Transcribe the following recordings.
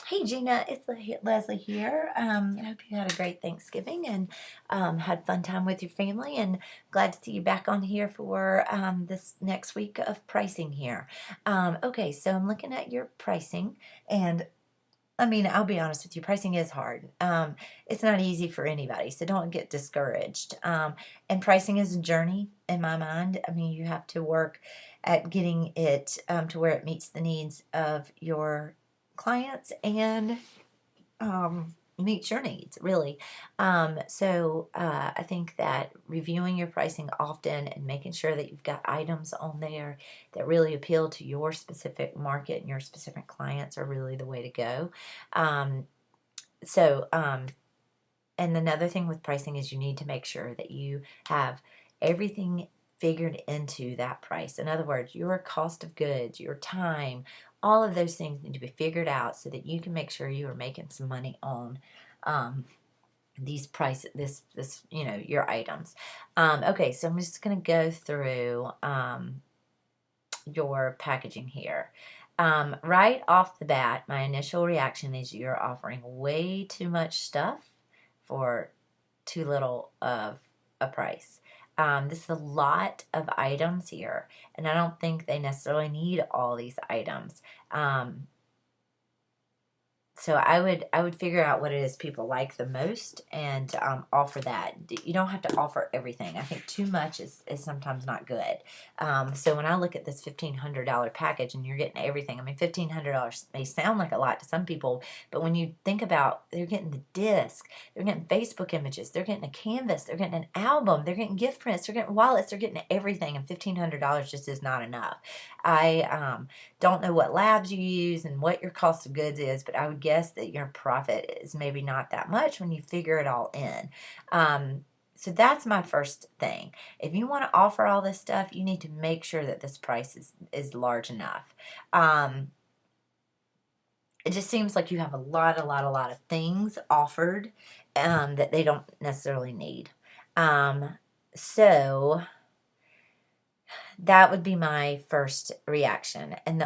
Hey Gina, it's Leslie here. I hope you had a great Thanksgiving and had fun time with your family. And glad to see you back on here for this next week of pricing here. Okay, so I'm looking at your pricing, and I mean, I'll be honest with you, pricing is hard. It's not easy for anybody, so don't get discouraged. And pricing is a journey in my mind. I mean, you have to work at getting it to where it meets the needs of your clients and meets your needs, really. I think that reviewing your pricing often and making sure that you've got items on there that really appeal to your specific market and your specific clients are really the way to go. Um, so, um, and another thing with pricing is you need to make sure that you have everything figured into that price. In other words, your cost of goods, your time, all of those things need to be figured out so that you can make sure you are making some money on um, these price this your items. Okay, so I'm just going to go through your packaging here. Right off the bat, my initial reaction is you're offering way too much stuff for too little of a price. This is a lot of items here, and I don't think they necessarily need all these items. So I would figure out what it is people like the most and offer that. You don't have to offer everything. I think too much is sometimes not good. So when I look at this $1,500 package and you're getting everything, I mean $1,500 may sound like a lot to some people, but when you think about they're getting the disc, they're getting Facebook images, they're getting a canvas, they're getting an album, they're getting gift prints, they're getting wallets, they're getting everything, and $1,500 just is not enough. I don't know what labs you use and what your cost of goods is, but I would guess that your profit is maybe not that much when you figure it all in. So that's my first thing. If you want to offer all this stuff, you need to make sure that this price is large enough. It just seems like you have a lot of things offered that they don't necessarily need. So that would be my first reaction. And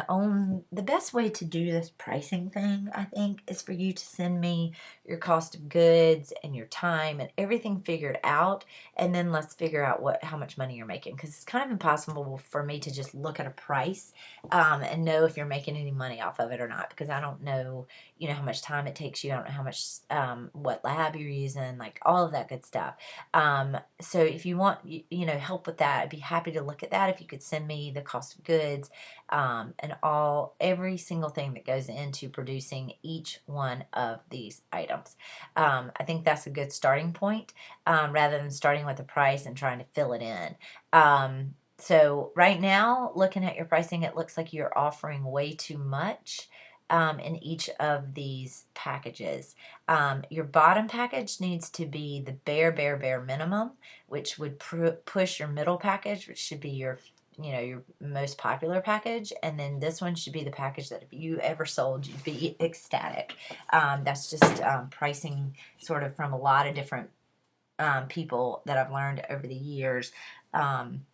the best way to do this pricing thing, I think, is for you to send me your cost of goods and your time and everything figured out, and then let's figure out how much money you're making, because it's kind of impossible for me to just look at a price and know if you're making any money off of it or not, because I don't know, how much time it takes you. I don't know how much what lab you're using, like all of that good stuff. So if you want, help with that, I'd be happy to look at that. If you could send me the cost of goods, and every single thing that goes into producing each one of these items. I think that's a good starting point, rather than starting with the price and trying to fill it in. So right now, looking at your pricing, it looks like you're offering way too much in each of these packages. Your bottom package needs to be the bare minimum, which would push your middle package, which should be your most popular package, and then this one should be the package that if you ever sold, you'd be ecstatic. That's just pricing sort of from a lot of different people that I've learned over the years. And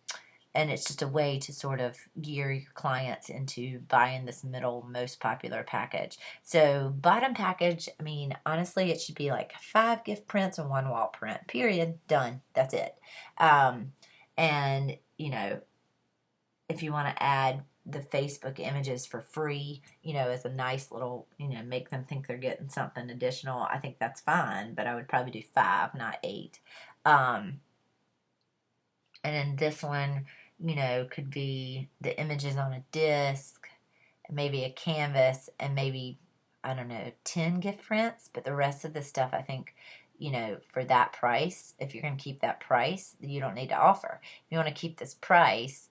it's just a way to sort of gear your clients into buying this middle most popular package. So bottom package, I mean, honestly, it should be like 5 gift prints and 1 wall print, period, done, that's it. And if you want to add the Facebook images for free, as a nice little, make them think they're getting something additional, I think that's fine, but I would probably do 5, not 8. Um, and then this one, could be the images on a disc, maybe a canvas, and maybe, I don't know, 10 gift prints. But the rest of the stuff, I think, for that price, if you're going to keep that price, you don't need to offer. If you want to keep this price,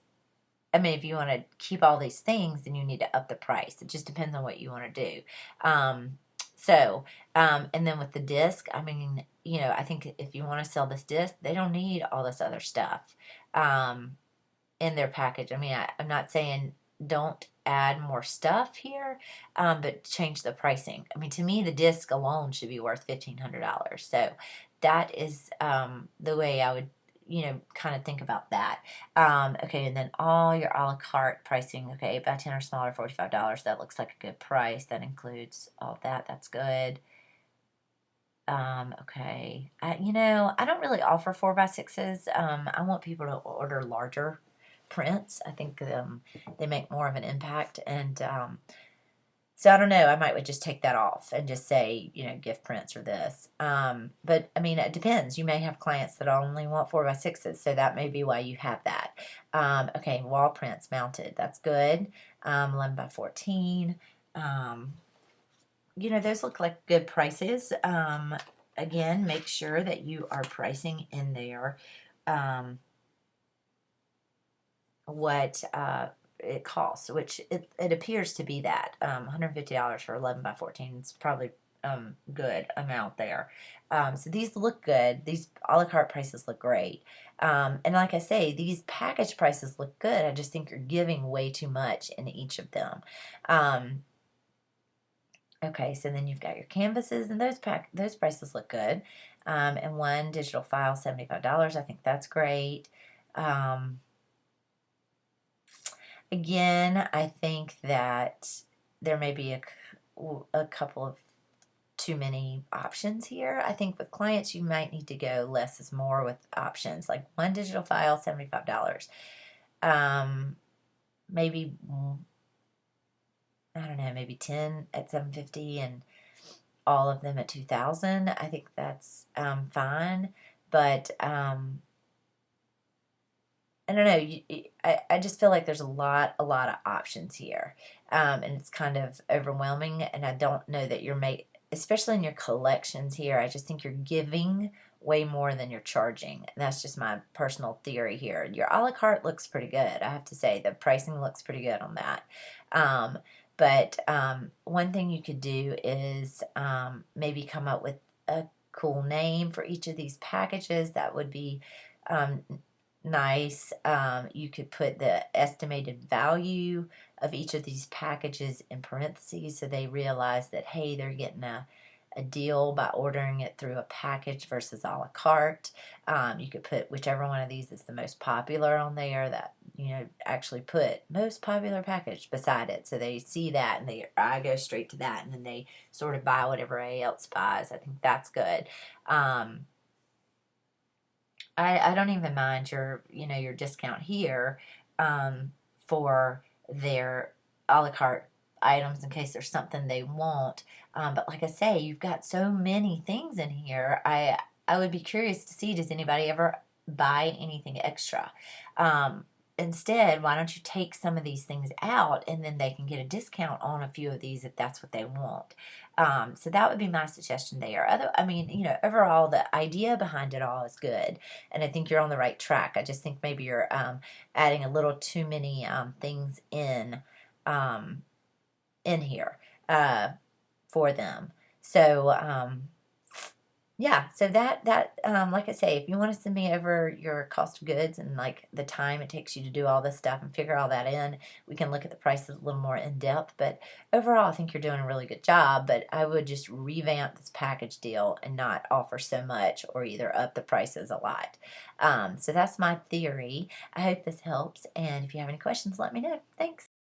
I mean, if you want to keep all these things, then you need to up the price. It just depends on what you want to do. And then with the disc, I mean, I think if you want to sell this disc, they don't need all this other stuff in their package. I mean, I'm not saying don't add more stuff here, but change the pricing. I mean, to me, the disc alone should be worth $1,500. So that is the way I would kind of think about that. Okay, and then all your a la carte pricing. Okay, by 10 or smaller, $45. That looks like a good price. That includes all that. That's good. Okay. I don't really offer 4x6s. I want people to order larger prints. I think they make more of an impact. And so I don't know. I might would just take that off and just say, gift prints or this. But I mean, it depends. You may have clients that only want 4x6s, so that may be why you have that. Okay, wall prints mounted. That's good. 11x14. Um, those look like good prices. Again, make sure that you are pricing in there what it costs, which it appears to be that. $150 for 11x14 is probably good amount there. So these look good. These a la carte prices look great. And like I say, these package prices look good. I just think you're giving way too much in each of them. Okay, so then you've got your canvases, and those prices look good. And one digital file, $75. I think that's great. Again, I think that there may be a couple of too many options here. I think with clients, you might need to go less is more with options, like one digital file, $75. Maybe, I don't know, maybe 10 at $750 and all of them at 2000. I think that's fine, but I don't know. I just feel like there's a lot of options here, and it's kind of overwhelming. And I don't know that especially in your collections here. I just think you're giving way more than you're charging. And that's just my personal theory here. Your a la carte looks pretty good. I have to say the pricing looks pretty good on that. But one thing you could do is maybe come up with a cool name for each of these packages. That would be um, nice. You could put the estimated value of each of these packages in parentheses so they realize that, hey, they're getting a deal by ordering it through a package versus a la carte. You could put whichever one of these is the most popular on there, that, actually put most popular package beside it so they see that and I go straight to that, and then they sort of buy whatever everybody else buys. I think that's good. I don't even mind your discount here for their a la carte items in case there's something they want. But like I say, you've got so many things in here. I would be curious to see, does anybody ever buy anything extra? Instead, why don't you take some of these things out and then they can get a discount on a few of these if that's what they want. So that would be my suggestion there. Overall, the idea behind it all is good, and I think you're on the right track. I just think maybe you're adding a little too many things um, in here for them. So yeah, so that like I say, if you want to send me over your cost of goods and like the time it takes you to do all this stuff and figure all that in, we can look at the prices a little more in depth. But overall, I think you're doing a really good job. But I would just revamp this package deal and not offer so much or either up the prices a lot. So that's my theory. I hope this helps. And if you have any questions, let me know. Thanks.